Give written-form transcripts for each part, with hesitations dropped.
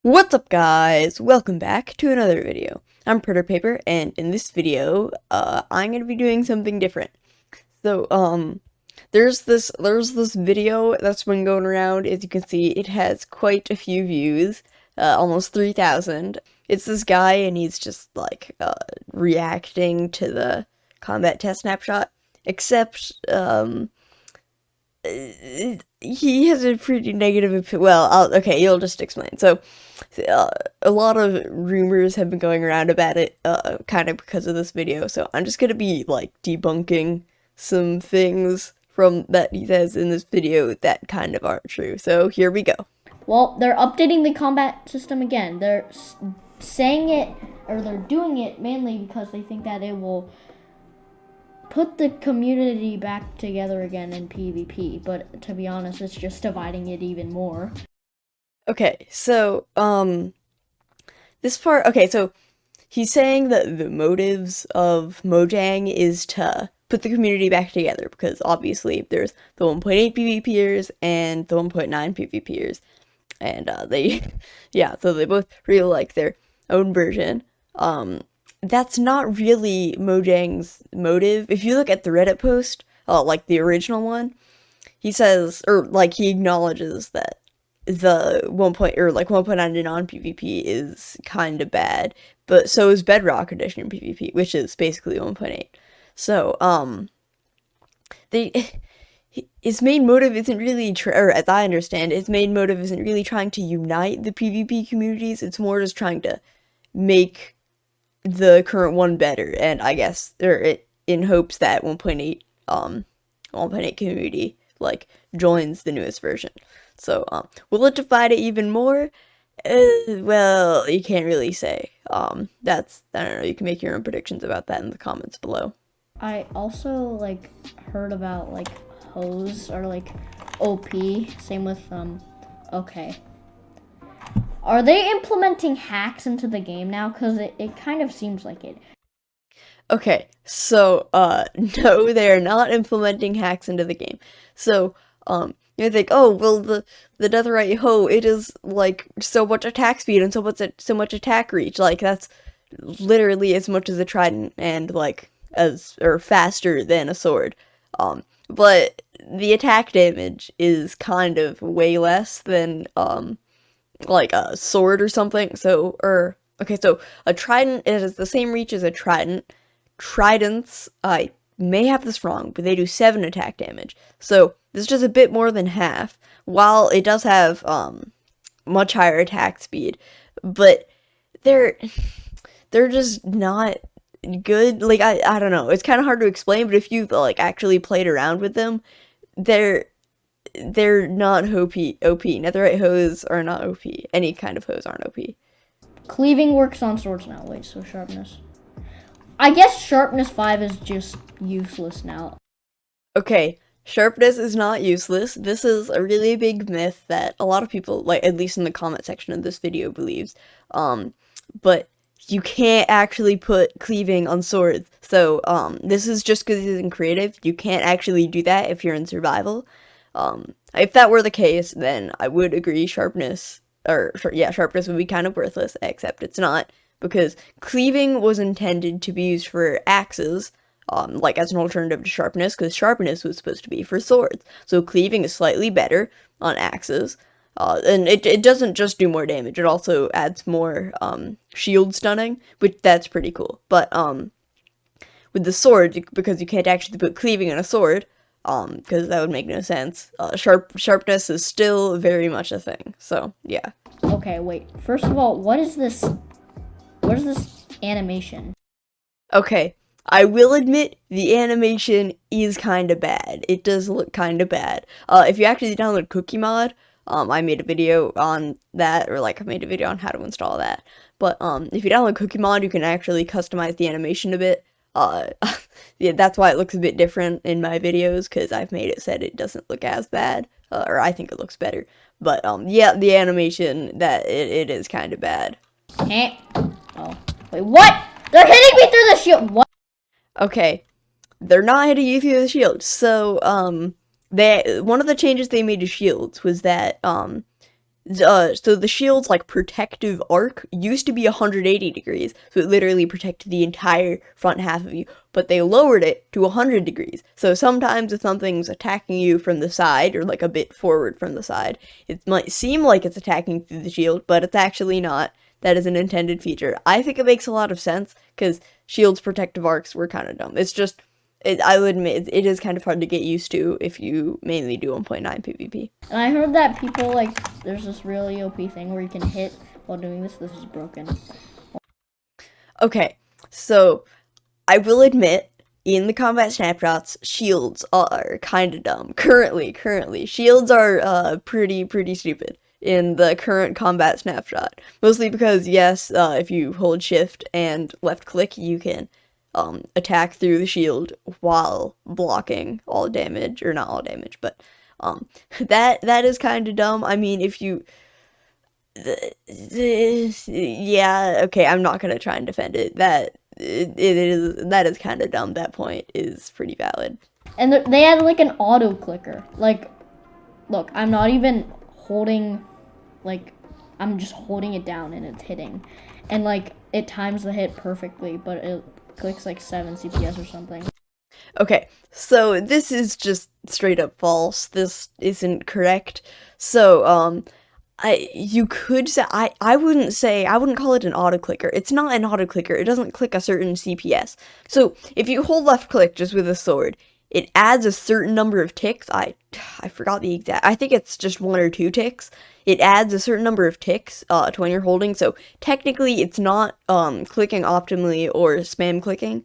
What's up, guys? Welcome back to another video. I'm Predator Paper, and in this video, I'm gonna be doing something different. So, there's this video that's been going around. As you can see, it has quite a few views, almost 3,000. It's this guy, and he's just like reacting to the combat test snapshot. Except, he has a pretty negative well, okay, you'll just explain. So, a lot of rumors have been going around about it, kind of because of this video, so I'm just gonna be, like, debunking some things from that he says in this video that kind of aren't true. So, here we go. Well, they're updating the combat system again. They're saying it, or they're doing it mainly because they think that it will put the community back together again in PvP, but to be honest, it's just dividing it even more. Okay, so, this part, okay, so he's saying that the motives of Mojang is to put the community back together, because obviously there's the 1.8 PvPers and the 1.9 PvPers, and yeah, so they both really like their own version. That's not really Mojang's motive. If you look at the Reddit post, like the original one, he says, or like he acknowledges that the 1.9 non-PvP is kind of bad, but so is Bedrock Edition PvP, which is basically 1.8. So, they his main motive isn't really, or as I understand, his main motive isn't really trying to unite the PvP communities. It's more just trying to make the current one better, and I guess, or in hopes that 1.8 community like joins the newest version. So, will it divide it even more? Well, you can't really say. I don't know, you can make your own predictions about that in the comments below. I also heard about hose or OP. Same with okay. Are they implementing hacks into the game now? Because it kind of seems like it. Okay, so, no, they are not implementing hacks into the game. So, you think, oh, well, the Netherite hoe, it is, like, so much attack speed and so much attack reach. Like, that's literally as much as a trident and, like, or faster than a sword. But the attack damage is kind of way less than, like a sword or something. So, okay, so a trident has the same reach as a trident. Tridents, I may have this wrong, but they do 7 attack damage. So this is just a bit more than half, while it does have much higher attack speed. But they're just not good. Like, I don't know. It's kind of hard to explain, but if you've like actually played around with them, they're not OP. Netherite hoes are not OP. Any kind of hoes aren't OP. Cleaving works on swords now. Wait, so sharpness. I guess sharpness 5 is just useless now. Okay, sharpness is not useless. This is a really big myth that a lot of people, like, at least in the comment section of this video, believes. But you can't actually put cleaving on swords. So, this is just because it's in creative. You can't actually do that if you're in survival. If that were the case, then I would agree sharpness would be kind of worthless, except it's not, because cleaving was intended to be used for axes, like as an alternative to sharpness, because sharpness was supposed to be for swords. So cleaving is slightly better on axes, and it doesn't just do more damage, it also adds more, shield stunning, which that's pretty cool. But, with the sword, because you can't actually put cleaving on a sword, because that would make no sense, sharpness is still very much a thing, so, yeah. Okay, wait. First of all, what is this animation? Okay, I will admit the animation is kind of bad. It does look kind of bad. If you actually download Cookie Mod, I made a video on that, or like I made a video on how to install that. But if you download Cookie Mod, you can actually customize the animation a bit. Yeah, that's why it looks a bit different in my videos, because I've made it said it doesn't look as bad, or I think it looks better. But yeah, the animation, that it is kind of bad. Oh, wait, what? They're hitting me through the shield. What? Okay, they're not hitting you through the shield. So, one of the changes they made to shields was that, So the shield's like protective arc used to be 180 degrees, so it literally protected the entire front half of you, but they lowered it to 100 degrees. So sometimes if something's attacking you from the side or like a bit forward from the side, it might seem like it's attacking through the shield, but it's actually not. That is an intended feature. I think it makes a lot of sense because shield's protective arcs were kind of dumb. It's just I would admit it is kind of hard to get used to if you mainly do 1.9 PvP. And I heard that people like there's this really OP thing where you can hit while doing this. This is broken. Okay, so I will admit, in the combat snapshots, shields are kind of dumb. Currently, shields are pretty stupid in the current combat snapshot. Mostly because yes, if you hold shift and left click, you can attack through the shield while blocking all damage, or not all damage, but that is kind of dumb. I mean, if you yeah, okay, I'm not gonna try and defend it. That is kind of dumb. That point is pretty valid. And they had like an auto clicker. Like, look, I'm not even holding, like, I'm just holding it down and it's hitting, and like it times the hit perfectly, but it clicks like 7 CPS or something. Okay, so this is just straight up false. This isn't correct. So, you could say, I wouldn't call it an auto clicker. It's not an auto clicker. It doesn't click a certain CPS. So if you hold left click just with a sword, it adds a certain number of ticks. I forgot the exact, I think it's just 1 or 2 ticks. It adds a certain number of ticks, to when you're holding. So technically it's not, clicking optimally or spam clicking.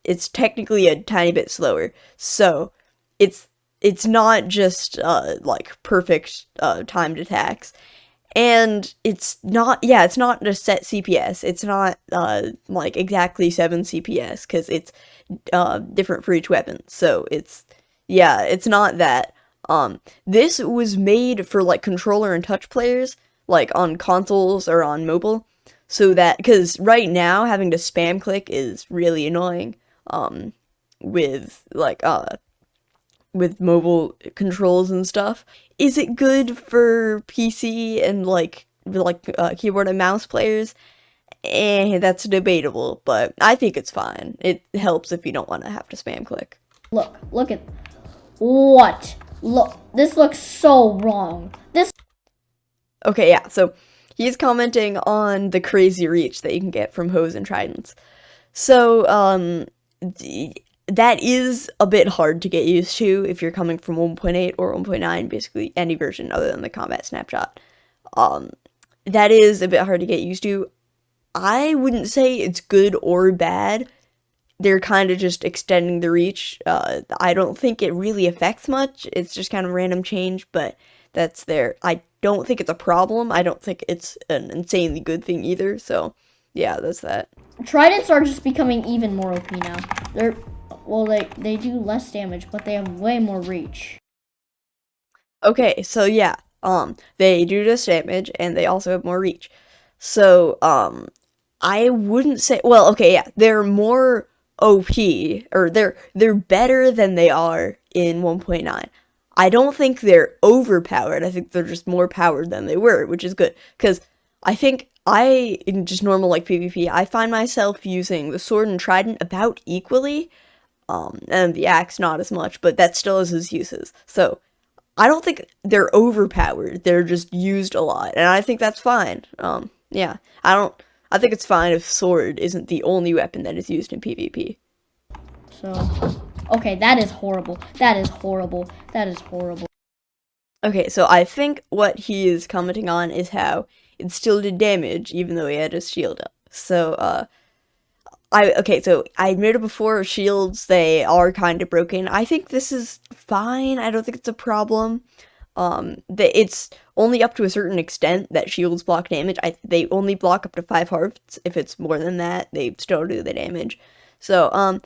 It's technically a tiny bit slower. So it's not just like perfect timed attacks, and it's not a set CPS. It's not like exactly 7 CPS because it's different for each weapon. So it's not that. This was made for like controller and touch players, like on consoles or on mobile, so that because right now having to spam click is really annoying. With like with mobile controls and stuff. Is it good for PC and like keyboard and mouse players? That's debatable, but I think it's fine. It helps if you don't want to have to spam click. Look at what? Look, this looks so wrong. This. Okay, yeah. So he's commenting on the crazy reach that you can get from hose and tridents. So that is a bit hard to get used to if you're coming from 1.8 or 1.9, basically any version other than the combat snapshot. That is a bit hard to get used to. I wouldn't say it's good or bad. They're kind of just extending the reach. I don't think it really affects much. It's just kind of random change, but that's there. I don't think it's a problem. I don't think it's an insanely good thing either. So yeah, that's that. Tridents are just becoming even more OP now. They do less damage, but they have way more reach. Okay, so yeah, they do less damage and they also have more reach. So, I wouldn't say, well, okay, yeah, they're more OP, or they're better than they are in 1.9. I don't think they're overpowered. I think they're just more powered than they were, which is good, because I think in just normal like PvP, I find myself using the sword and trident about equally, and the axe not as much, but that still has its uses. So I don't think they're overpowered. They're just used a lot, and I think that's fine. Yeah, I think it's fine if sword isn't the only weapon that is used in PvP. So, okay, that is horrible. That is horrible. That is horrible. Okay, so I think what he is commenting on is how it still did damage even though he had his shield up. So, so I admitted before, shields, they are kind of broken. I think this is fine. I don't think it's a problem. It's only up to a certain extent that shields block damage. They only block up to 5 hearts. If it's more than that, they still do the damage. So,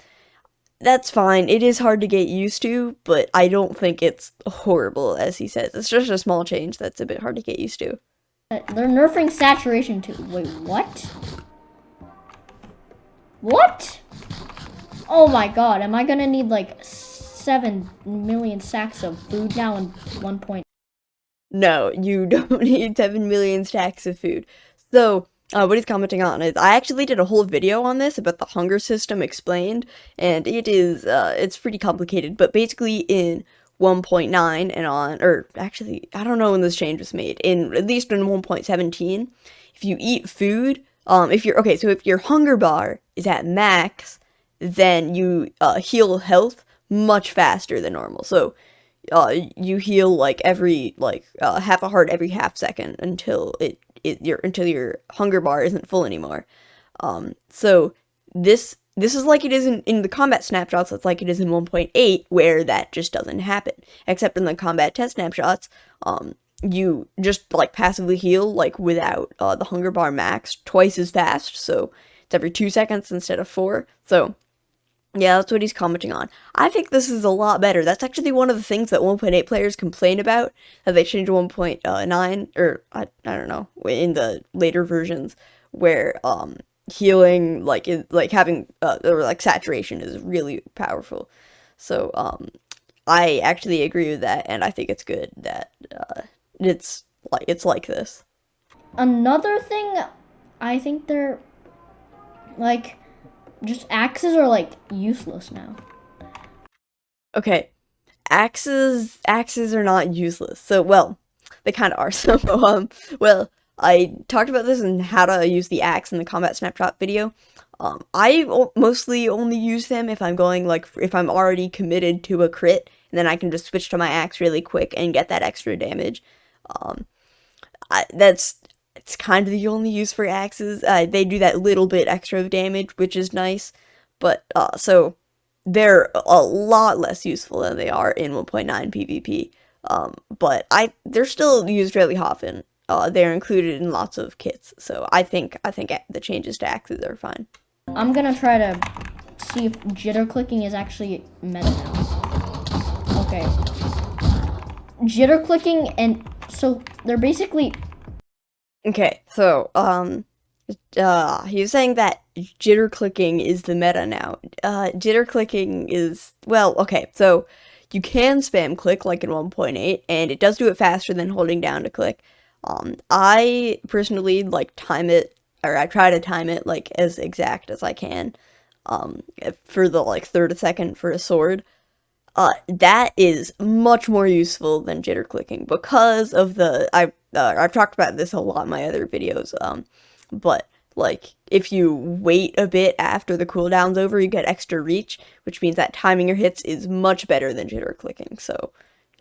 that's fine. It is hard to get used to, but I don't think it's horrible, as he says. It's just a small change that's a bit hard to get used to. They're nerfing saturation too. Wait, what? What? Oh my god, am I gonna need like 7 million sacks of food now in 1 point? No, you don't need 7 million stacks of food. So, what he's commenting on is I actually did a whole video on this about the hunger system explained, and it's pretty complicated, but basically in 1.9 and on, or actually, I don't know when this change was made, at least in 1.17, if you eat food, so if your hunger bar is at max, then you heal health much faster than normal. So you heal like every half a heart every half second until until your hunger bar isn't full anymore. So this is like it is in the combat snapshots. It's like it is in 1.8 where that just doesn't happen. Except in the combat test snapshots, you just like passively heal like without the hunger bar max twice as fast. So it's every 2 seconds instead of 4. So yeah, that's what he's commenting on. I think this is a lot better. That's actually one of the things that 1.8 players complain about, that they changed 1.9, or I don't know, in the later versions, where healing, like having, or like saturation is really powerful. So, I actually agree with that, and I think it's good that, it's like this. Another thing, I think they're like just axes are like useless now. Okay, axes are not useless. So, well, they kind of are. So, well, I talked about this and how to use the axe in the combat snapshot video. Mostly only use them if I'm going like if I'm already committed to a crit, and then I can just switch to my axe really quick and get that extra damage. Um, that's it's kind of the only use for axes. They do that little bit extra of damage, which is nice, but so they're a lot less useful than they are in 1.9 PvP. But they're still used really often. They're included in lots of kits, so I think the changes to axes are fine. I'm gonna try to see if jitter clicking is actually meta now. Okay. Jitter clicking, and so they're basically Okay, so he was saying that jitter clicking is the meta now. Jitter clicking is, well, okay, so you can spam click like in 1.8, and it does do it faster than holding down to click. I personally like time it, or I try to time it like as exact as I can. For the like third second for a sword. That is much more useful than jitter clicking because of I've talked about this a lot in my other videos. But like if you wait a bit after the cooldown's over, you get extra reach, which means that timing your hits is much better than jitter clicking. So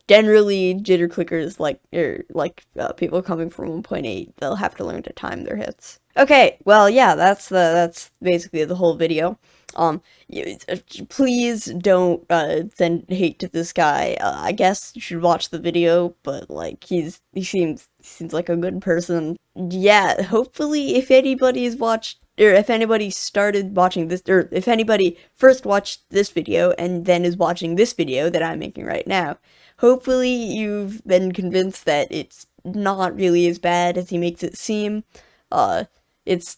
generally, jitter clickers people coming from 1.8, they'll have to learn to time their hits. Okay, well, yeah, that's basically the whole video. Please don't send hate to this guy. I guess you should watch the video, but like he seems like a good person. Yeah, hopefully if anybody's watched, or if anybody started watching this, or if anybody first watched this video and then is watching this video that I'm making right now, hopefully you've been convinced that it's not really as bad as he makes it seem. Uh, it's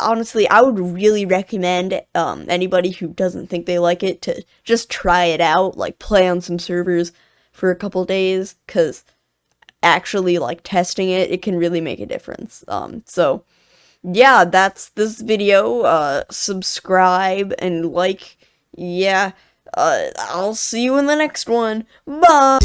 honestly, I would really recommend anybody who doesn't think they like it to just try it out, like play on some servers for a couple days, because actually like testing it can really make a difference. So yeah, that's this video. Subscribe and like, yeah. I'll see you in the next one. Bye!